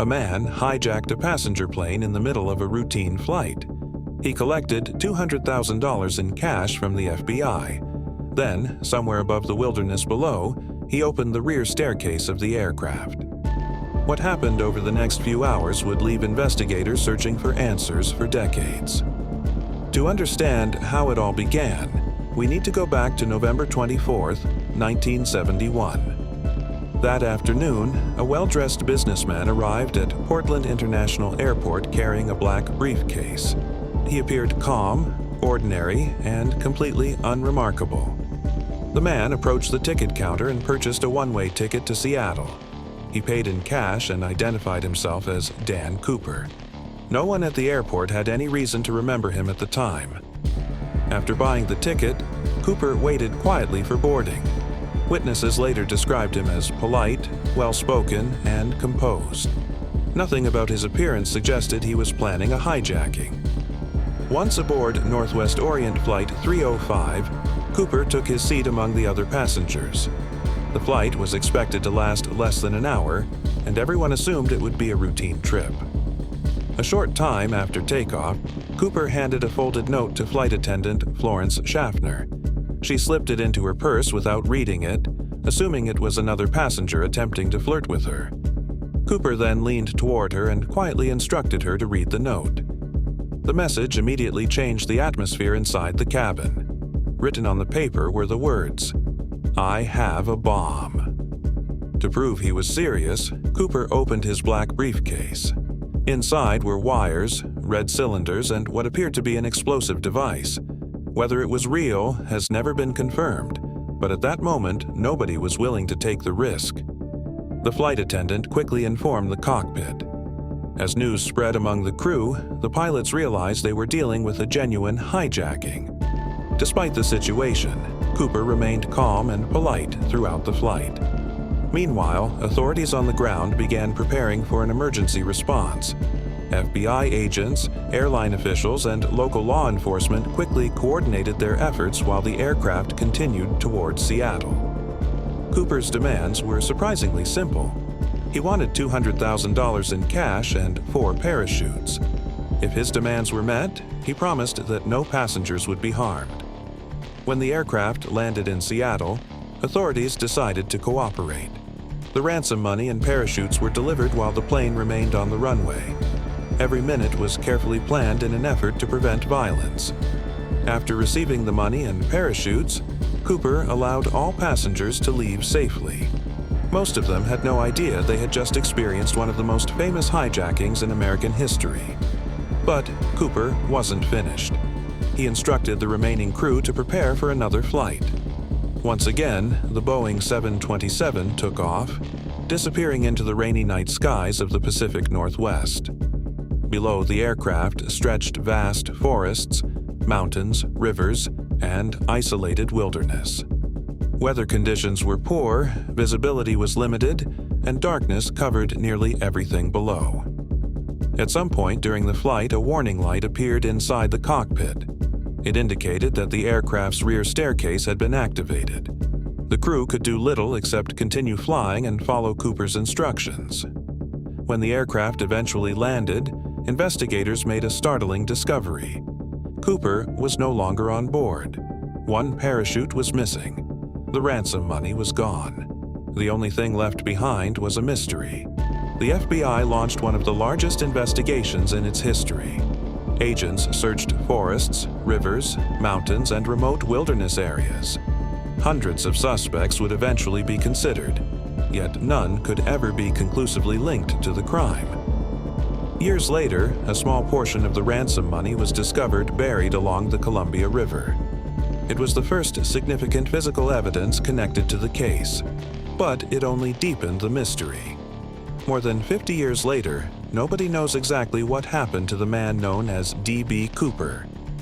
A man hijacked a passenger plane in the middle of a routine flight. He collected $200,000 in cash from the FBI. Then, somewhere above the wilderness below, he opened the rear staircase of the aircraft. What happened over the next few hours would leave investigators searching for answers for decades. To understand how it all began, we need to go back to November 24, 1971. That afternoon, a well-dressed businessman arrived at Portland International Airport carrying a black briefcase. He appeared calm, ordinary, and completely unremarkable. The man approached the ticket counter and purchased a one-way ticket to Seattle. He paid in cash and identified himself as Dan Cooper. No one at the airport had any reason to remember him at the time. After buying the ticket, Cooper waited quietly for boarding. Witnesses later described him as polite, well-spoken, and composed. Nothing about his appearance suggested he was planning a hijacking. Once aboard Northwest Orient Flight 305, Cooper took his seat among the other passengers. The flight was expected to last less than an hour, and everyone assumed it would be a routine trip. A short time after takeoff, Cooper handed a folded note to flight attendant Florence Schaffner. She slipped it into her purse without reading it, assuming it was another passenger attempting to flirt with her. Cooper then leaned toward her and quietly instructed her to read the note. The message immediately changed the atmosphere inside the cabin. Written on the paper were the words, "I have a bomb." To prove he was serious, Cooper opened his black briefcase. Inside were wires, red cylinders, and what appeared to be an explosive device. Whether it was real has never been confirmed, but at that moment, nobody was willing to take the risk. The flight attendant quickly informed the cockpit. As news spread among the crew, the pilots realized they were dealing with a genuine hijacking. Despite the situation, Cooper remained calm and polite throughout the flight. Meanwhile, authorities on the ground began preparing for an emergency response. FBI agents, airline officials, and local law enforcement quickly coordinated their efforts while the aircraft continued towards Seattle. Cooper's demands were surprisingly simple. He wanted $200,000 in cash and 4 parachutes. If his demands were met, he promised that no passengers would be harmed. When the aircraft landed in Seattle, authorities decided to cooperate. The ransom money and parachutes were delivered while the plane remained on the runway. Every minute was carefully planned in an effort to prevent violence. After receiving the money and parachutes, Cooper allowed all passengers to leave safely. Most of them had no idea they had just experienced one of the most famous hijackings in American history. But Cooper wasn't finished. He instructed the remaining crew to prepare for another flight. Once again, the Boeing 727 took off, disappearing into the rainy night skies of the Pacific Northwest. Below the aircraft stretched vast forests, mountains, rivers, and isolated wilderness. Weather conditions were poor, visibility was limited, and darkness covered nearly everything below. At some point during the flight, a warning light appeared inside the cockpit. It indicated that the aircraft's rear staircase had been activated. The crew could do little except continue flying and follow Cooper's instructions. When the aircraft eventually landed, investigators made a startling discovery. Cooper was no longer on board. One parachute was missing. The ransom money was gone. The only thing left behind was a mystery. The FBI launched one of the largest investigations in its history. Agents searched forests, rivers, mountains, and remote wilderness areas. Hundreds of suspects would eventually be considered, yet none could ever be conclusively linked to the crime. Years later, a small portion of the ransom money was discovered buried along the Columbia River. It was the first significant physical evidence connected to the case, but it only deepened the mystery. More than 50 years later, nobody knows exactly what happened to the man known as D.B. Cooper.